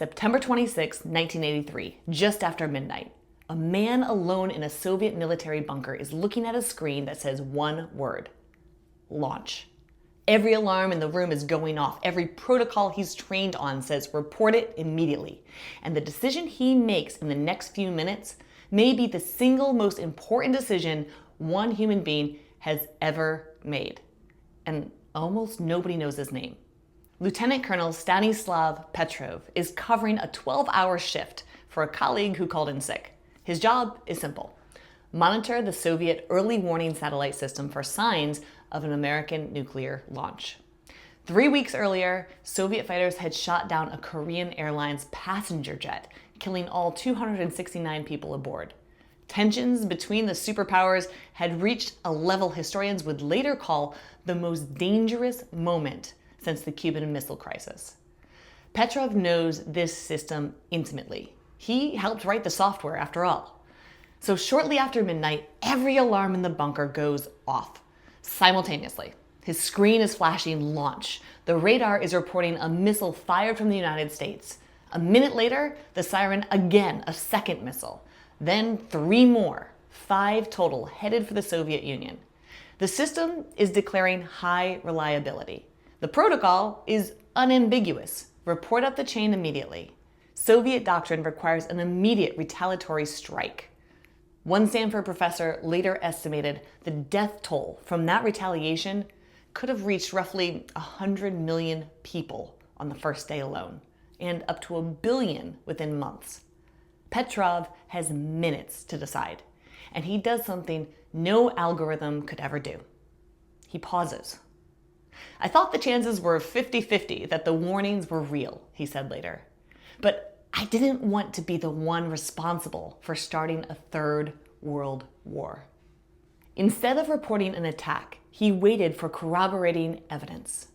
September 26, 1983, just after midnight. A man alone in a Soviet military bunker is looking at a screen that says one word: launch. Every alarm in the room is going off. Every protocol he's trained on says report it immediately. And the decision he makes in the next few minutes may be the single most important decision one human being has ever made. And almost nobody knows his name. Lieutenant Colonel Stanislav Petrov is covering a 12-hour shift for a colleague who called in sick. His job is simple: monitor the Soviet early warning satellite system for signs of an American nuclear launch. 3 weeks earlier, Soviet fighters had shot down a Korean Airlines passenger jet, killing all 269 people aboard. Tensions between the superpowers had reached a level historians would later call the most dangerous moment since the Cuban Missile Crisis. Petrov knows this system intimately. He helped write the software, after all. So shortly after midnight, every alarm in the bunker goes off simultaneously. His screen is flashing launch. The radar is reporting a missile fired from the United States. A minute later, the siren again, a second missile. Then 3 more, 5 total, headed for the Soviet Union. The system is declaring high reliability. The protocol is unambiguous: report up the chain immediately. Soviet doctrine requires an immediate retaliatory strike. One Stanford professor later estimated the death toll from that retaliation could have reached roughly 100 million people on the first day alone, and up to 1 billion within months. Petrov has minutes to decide, and he does something no algorithm could ever do. He pauses. "I thought the chances were 50-50 that the warnings were real," he said later. "But I didn't want to be the one responsible for starting a third world war." Instead of reporting an attack, he waited for corroborating evidence.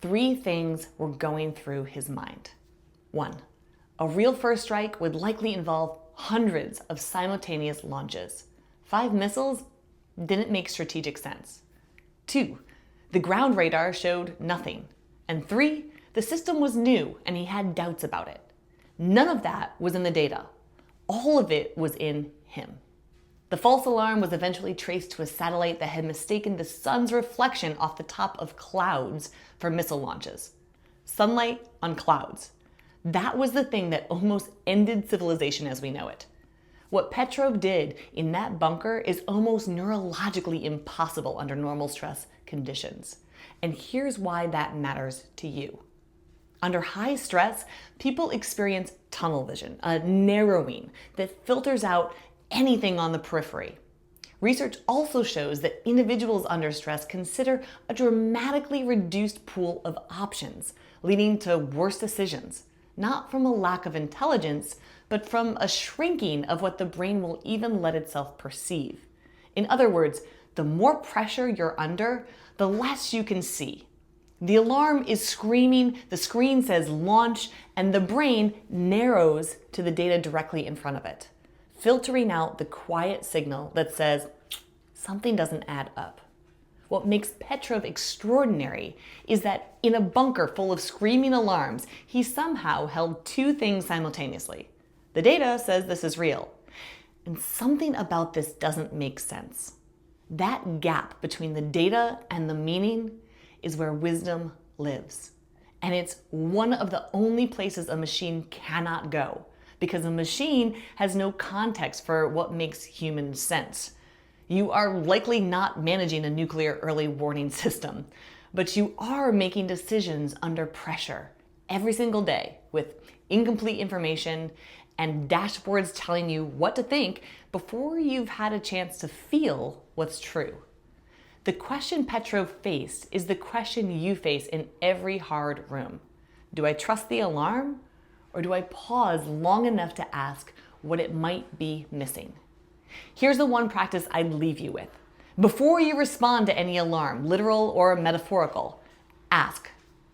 3 things were going through his mind. 1. A real first strike would likely involve hundreds of simultaneous launches. 5 missiles didn't make strategic sense. 2. The ground radar showed nothing. And 3. The system was new and he had doubts about it. None of that was in the data. All of it was in him. The false alarm was eventually traced to a satellite that had mistaken the sun's reflection off the top of clouds for missile launches. Sunlight on clouds. That was the thing that almost ended civilization as we know it. What Petrov did in that bunker is almost neurologically impossible under normal stress conditions. And here's why that matters to you. Under high stress, people experience tunnel vision, a narrowing that filters out anything on the periphery. Research also shows that individuals under stress consider a dramatically reduced pool of options, leading to worse decisions, not from a lack of intelligence, but from a shrinking of what the brain will even let itself perceive. In other words, the more pressure you're under, the less you can see. The alarm is screaming, the screen says launch, and the brain narrows to the data directly in front of it, filtering out the quiet signal that says something doesn't add up. What makes Petrov extraordinary is that in a bunker full of screaming alarms, he somehow held 2 things simultaneously. The data says this is real, and something about this doesn't make sense. That gap between the data and the meaning is where wisdom lives. And it's one of the only places a machine cannot go, because a machine has no context for what makes human sense. You are likely not managing a nuclear early warning system, but you are making decisions under pressure every single day with incomplete information and dashboards telling you what to think before you've had a chance to feel what's true. The question Petrov faced is the question you face in every hard room. Do I trust the alarm, or do I pause long enough to ask what it might be missing? Here's the one practice I'd leave you with. Before you respond to any alarm, literal or metaphorical, ask,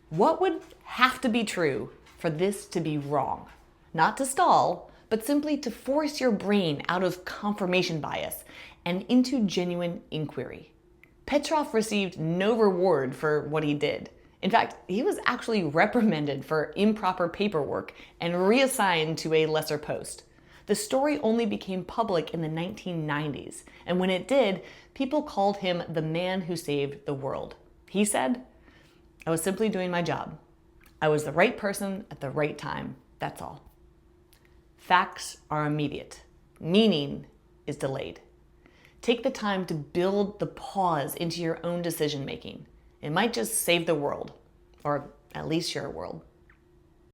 what would have to be true for this to be wrong? Not to stall, but simply to force your brain out of confirmation bias and into genuine inquiry. Petrov received no reward for what he did. In fact, he was actually reprimanded for improper paperwork and reassigned to a lesser post. The story only became public in the 1990s, and when it did, people called him the man who saved the world. He said, "I was simply doing my job. I was the right person at the right time, that's all." Facts are immediate. Meaning is delayed. Take the time to build the pause into your own decision making. It might just save the world, or at least your world.